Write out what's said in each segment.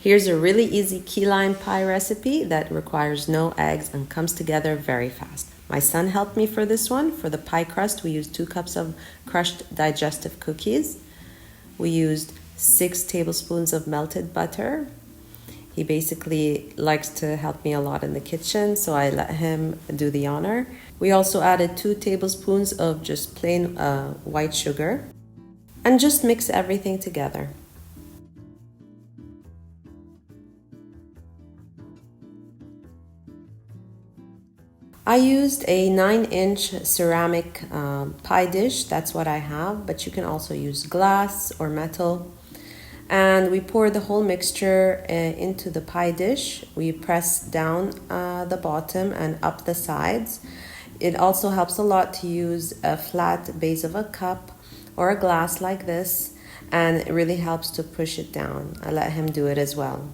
Here's a really easy key lime pie recipe that requires no eggs and comes together very fast. My son helped me for this one. For the pie crust, we used 2 cups of crushed digestive cookies. We used 6 tablespoons of melted butter. He basically likes to help me a lot in the kitchen, so I let him do the honor. We also added 2 tablespoons of just plain white sugar and just mix everything together. I used a 9-inch ceramic pie dish. That's what I have, but you can also use glass or metal. And we pour the whole mixture into the pie dish. We press down the bottom and up the sides. It also helps a lot to use a flat base of a cup or a glass like this, and it really helps to push it down. I let him do it as well.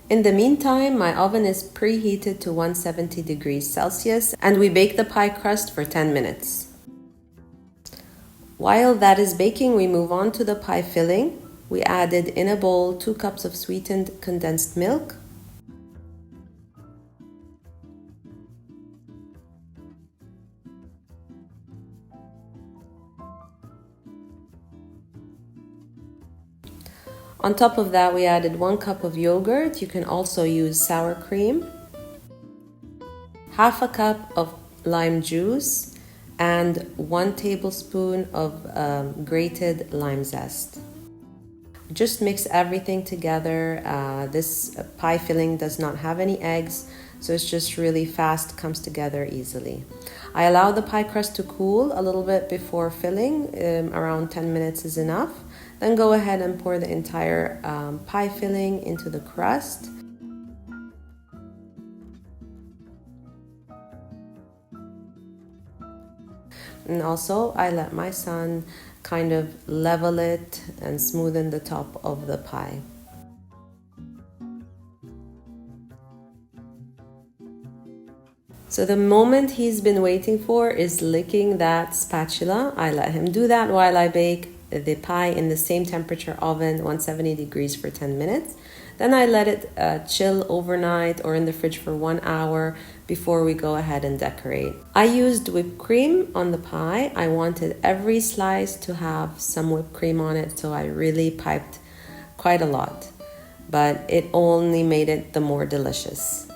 In the meantime, my oven is preheated to 170 degrees Celsius and we bake the pie crust for 10 minutes. While that is baking, we move on to the pie filling. We added in a bowl 2 cups of sweetened condensed milk, on top of that, we added 1 cup of yogurt. You can also use sour cream, half a cup of lime juice, and 1 tablespoon of grated lime zest. Just mix everything together. This pie filling does not have any eggs, so it's just really fast, comes together easily. I allow the pie crust to cool a little bit before filling. Around 10 minutes is enough. Then go ahead and pour the entire pie filling into the crust. And also, I let my son kind of level it and smoothen the top of the pie. So the moment he's been waiting for is licking that spatula. I let him do that while I bake the pie in the same temperature oven, 170 degrees for 10 minutes. Then I let it chill overnight or in the fridge for 1 hour before we go ahead and decorate. I used whipped cream on the pie. I wanted every slice to have some whipped cream on it, so I really piped quite a lot, but it only made it the more delicious.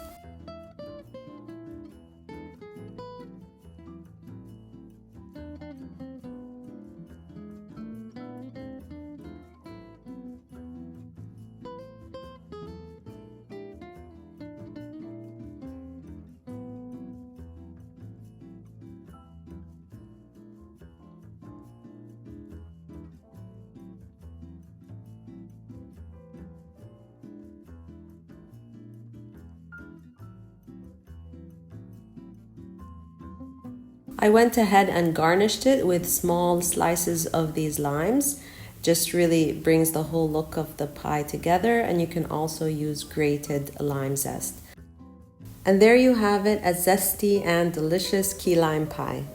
I went ahead and garnished it with small slices of these limes. Just really brings the whole look of the pie together, and you can also use grated lime zest. And there you have it, a zesty and delicious key lime pie.